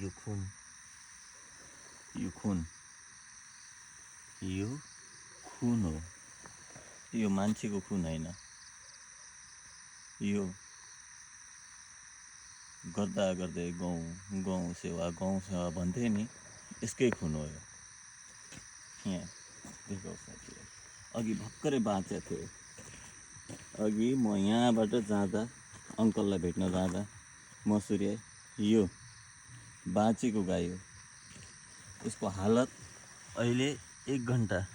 यो खुन यो खुन यो खुन हो। यो मान्छेको खुन होइन। यो गर्दा गर्दै गाउँ सेवा भन्थे नि, यसकै खुन हो यो। यहाँ देखौ साथीहरू, अघि भर्खरै बाँचेको थियो। अघि म यहाँबाट जाँदा, अङ्कललाई भेट्न जाँदा मसुरी यो बाँचेको गाई हो। यसको हालत अहिले 1 घन्टा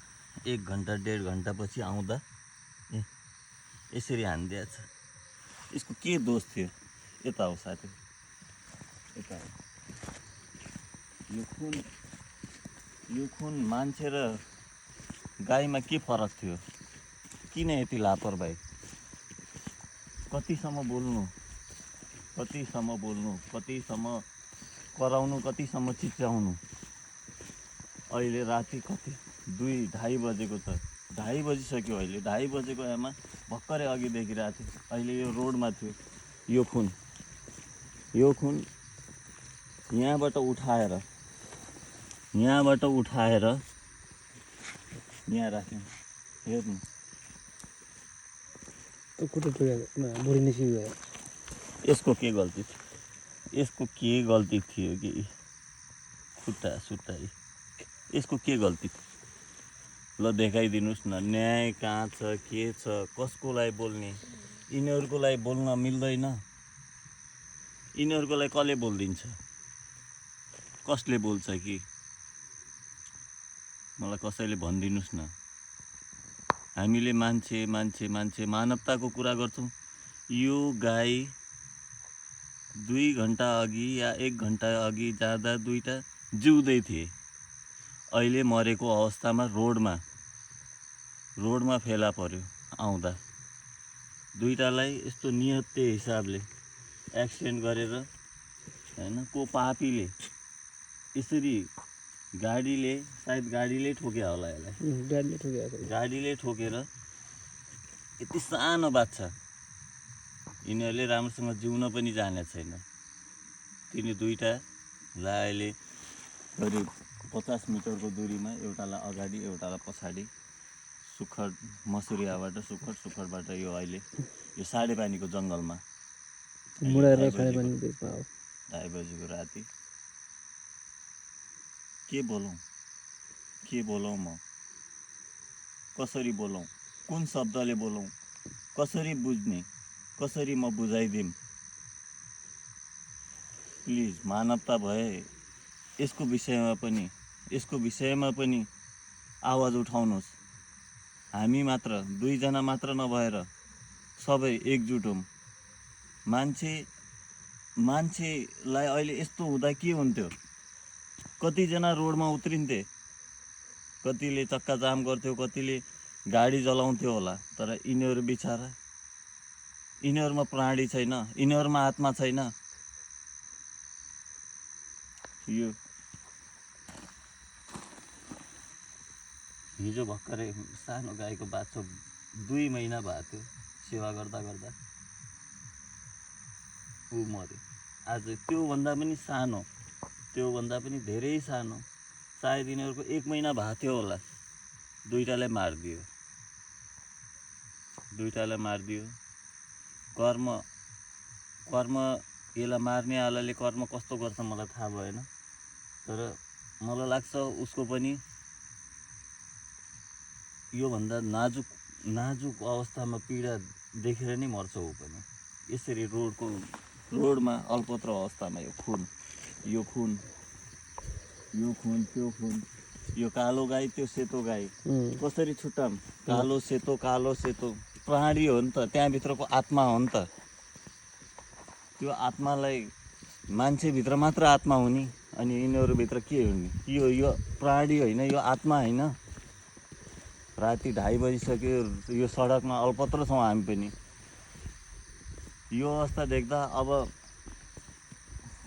1.5 घन्टापछि आउँदा यसरी हानिदिएछ। यसको के दोष थियो? यता हो साथी, यता हो। यो खुन मान्छे र गाईमा के फरक थियो? किन यति लापरवाही? कतिसम्म बोल्नु, कतिसम्म कराउनु, कतिसम्म चिच्याउनु। अहिले राति कति 2-2:30 बजेको छ। 2:30 बजिसक्यो। अहिले 2:30 बजेको आमा भर्खरै अघि देखिरहेको थियो। अहिले यो रोडमा थियो। यो खुन यहाँबाट उठाएर यहाँ राख्नु। हेर्नु, यसको के गल्ती थियो? यसको के गल्ती थियो कि खुट्टा यसको के गल्ती थियो? ल देखाइदिनुहोस् न। न्याय कहाँ छ, के छ, कसको लागि बोल्ने? यिनीहरूको लागि बोल्न मिल्दैन। यिनीहरूको लागि कसले बोलिदिन्छ? कसले बोल्छ कि? मलाई कसैले भनिदिनुहोस् न। हामीले मान्छे मानवताको कुरा गर्छौँ। यो गाई 2 घन्टा अघि या 1 घन्टा अघि जाँदा दुईटा जिउँदै थिए। अहिले मरेको अवस्थामा रोडमा फेला पर्यो आउँदा। दुईटालाई यस्तो निहत्ते हिसाबले एक्सिडेन्ट गरेर, हैन, को पापीले यसरी सायद गाडीले ठोक्यो होला यसलाई। गाडीले ठोकेर यति सानो बाच्छा, यिनीहरूले राम्रोसँग जिउन पनि जाने छैन। तिनी दुईटालाई अहिले करिब 50 मिटरको दूरीमा, एउटालाई अगाडि एउटालाई पछाडि, सुखरबाट यो अहिले यो साँडेपानीको जङ्गलमा 2:30 बजेको राति। के बोलौँ म? कसरी बोलौँ? कुन शब्दले बोलौँ? कसरी बुझ्ने? कसरी म बुझाइदिउँ? प्लिज, मानवता भए यसको विषयमा पनि आवाज उठाउनुहोस्। हामी मात्र, 2 जना मात्र नभएर सबै एकजुट हौँ। मान्छेलाई अहिले यस्तो हुँदा के हुन्थ्यो? कतिजना रोडमा उत्रिन्थे, कतिले चक्काजाम गर्थ्यो, कतिले गाडी जलाउँथ्यो होला। तर यिनीहरू बिचारा, यिनीहरूमा प्राणी छैन, यिनीहरूमा आत्मा छैन। यो हिजो भर्खरै सानो गाईको बाछो 2 महिना भएको थियो। सेवा गर्दा ऊ मऱ्यो। आज त्योभन्दा पनि धेरै सानो, सायद यिनीहरूको 1 महिना भएको थियो होला। दुईटालाई मारिदियो। कर्म यसलाई मार्ने आलाले कर्म कस्तो गर्छ मलाई थाहा भएन। तर मलाई लाग्छ उसको पनि योभन्दा नाजुक अवस्थामा पीडा देखेर नै मर्छ ऊ पनि। यसरी रोडमा अल्पत्र अवस्थामा यो खुन, त्यो खुन, यो कालो गाई, त्यो सेतो गाई कसरी छुट्टाम? कालो सेतो प्राणी हो नि त, त्यहाँभित्रको आत्मा हो नि त। त्यो आत्मालाई मान्छेभित्र मात्र आत्मा हुने, अनि यिनीहरूभित्र के हुने? यो प्राणी होइन, यो आत्मा होइन। राति 2:30 बजिसक्यो। यो सडकमा अल्पत्र छौँ हामी पनि। यो अवस्था देख्दा अब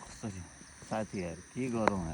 कसरी साथीहरू के गरौँ?